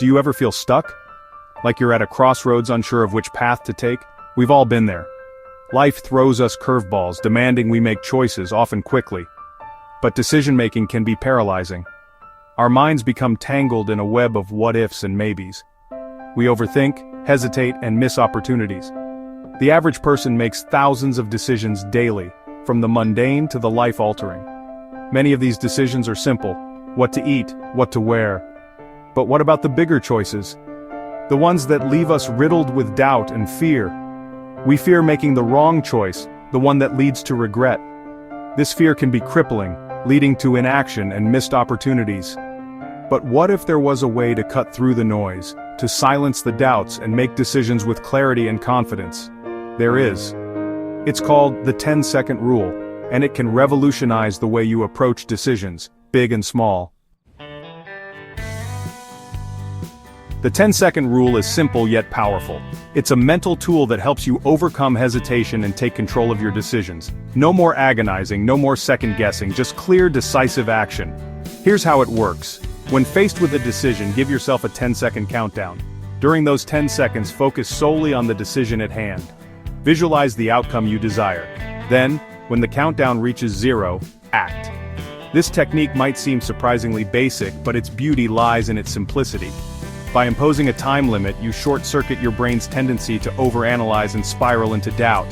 Do you ever feel stuck? Like you're at a crossroads unsure of which path to take? We've all been there. Life throws us curveballs, demanding we make choices, often quickly. But decision-making can be paralyzing. Our minds become tangled in a web of what-ifs and maybes. We overthink, hesitate, and miss opportunities. The average person makes thousands of decisions daily, from the mundane to the life-altering. Many of these decisions are simple: what to eat, what to wear. But what about the bigger choices? The ones that leave us riddled with doubt and fear. We fear making the wrong choice, the one that leads to regret. This fear can be crippling, leading to inaction and missed opportunities. But what if there was a way to cut through the noise, to silence the doubts and make decisions with clarity and confidence? There is. It's called the 10-second rule, and it can revolutionize the way you approach decisions, big and small. The 10-second rule is simple yet powerful. It's a mental tool that helps you overcome hesitation and take control of your decisions. No more agonizing, no more second-guessing, just clear, decisive action. Here's how it works. When faced with a decision, give yourself a 10-second countdown. During those 10 seconds, focus solely on the decision at hand. Visualize the outcome you desire. Then, when the countdown reaches 0, act. This technique might seem surprisingly basic, but its beauty lies in its simplicity. By imposing a time limit, you short-circuit your brain's tendency to overanalyze and spiral into doubt.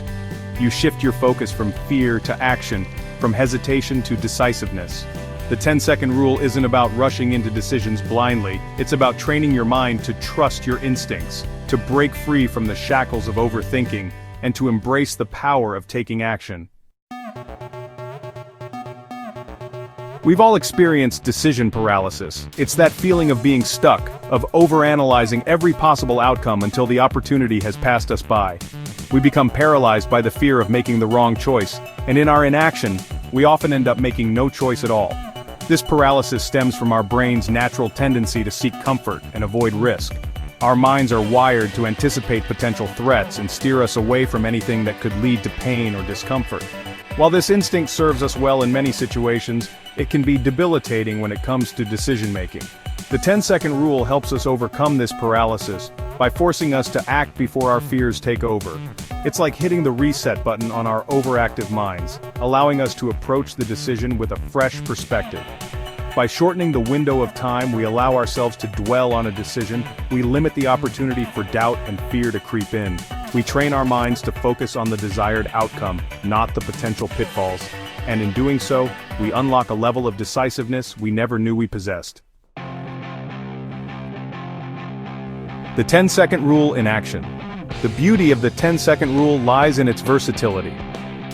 You shift your focus from fear to action, from hesitation to decisiveness. The 10-second rule isn't about rushing into decisions blindly, it's about training your mind to trust your instincts, to break free from the shackles of overthinking, and to embrace the power of taking action. We've all experienced decision paralysis. It's that feeling of being stuck, of overanalyzing every possible outcome until the opportunity has passed us by. We become paralyzed by the fear of making the wrong choice, and in our inaction, we often end up making no choice at all. This paralysis stems from our brain's natural tendency to seek comfort and avoid risk. Our minds are wired to anticipate potential threats and steer us away from anything that could lead to pain or discomfort. While this instinct serves us well in many situations, it can be debilitating when it comes to decision-making. The 10-second rule helps us overcome this paralysis by forcing us to act before our fears take over. It's like hitting the reset button on our overactive minds, allowing us to approach the decision with a fresh perspective. By shortening the window of time we allow ourselves to dwell on a decision, we limit the opportunity for doubt and fear to creep in. We train our minds to focus on the desired outcome, not the potential pitfalls. And in doing so, we unlock a level of decisiveness we never knew we possessed. The 10-second rule in action. The beauty of the 10-second rule lies in its versatility.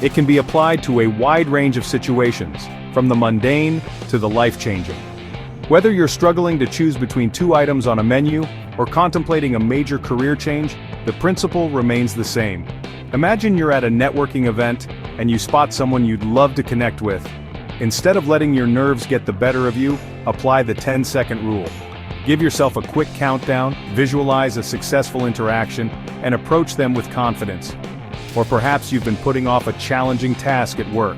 It can be applied to a wide range of situations, from the mundane to the life-changing. Whether you're struggling to choose between 2 items on a menu, or contemplating a major career change, the principle remains the same. Imagine you're at a networking event, and you spot someone you'd love to connect with. Instead of letting your nerves get the better of you, apply the 10-second rule. Give yourself a quick countdown, visualize a successful interaction, and approach them with confidence. Or perhaps you've been putting off a challenging task at work.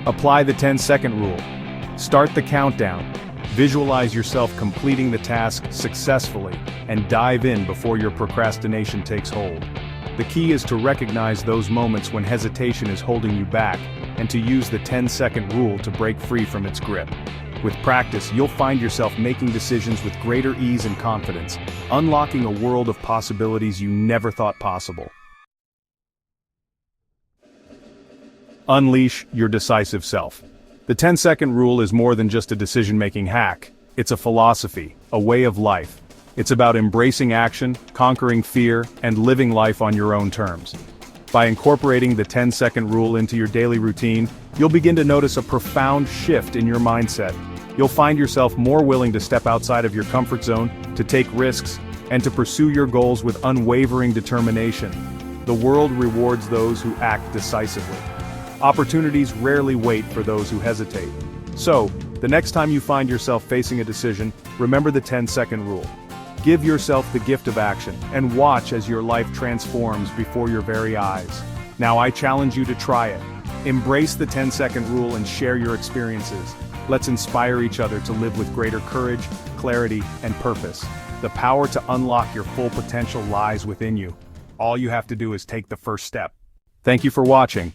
Apply the 10-second rule. Start the countdown. Visualize yourself completing the task successfully, and dive in before your procrastination takes hold. The key is to recognize those moments when hesitation is holding you back, and to use the 10-second rule to break free from its grip. With practice, you'll find yourself making decisions with greater ease and confidence, unlocking a world of possibilities you never thought possible. Unleash your decisive self. The 10-second rule is more than just a decision-making hack. It's a philosophy, a way of life. It's about embracing action, conquering fear, and living life on your own terms. By incorporating the 10-second rule into your daily routine, you'll begin to notice a profound shift in your mindset. You'll find yourself more willing to step outside of your comfort zone, to take risks, and to pursue your goals with unwavering determination. The world rewards those who act decisively. Opportunities rarely wait for those who hesitate. So, the next time you find yourself facing a decision, remember the 10-second rule. Give yourself the gift of action, and watch as your life transforms before your very eyes. Now I challenge you to try it. Embrace the 10-second rule and share your experiences. Let's inspire each other to live with greater courage, clarity, and purpose. The power to unlock your full potential lies within you. All you have to do is take the first step. Thank you for watching.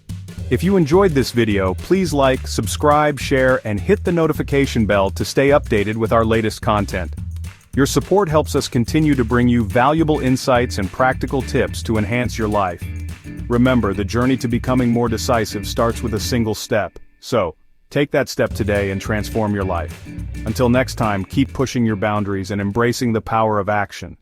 If you enjoyed this video, please like, subscribe, share, and hit the notification bell to stay updated with our latest content. Your support helps us continue to bring you valuable insights and practical tips to enhance your life. Remember, the journey to becoming more decisive starts with a single step. So, take that step today and transform your life. Until next time, keep pushing your boundaries and embracing the power of action.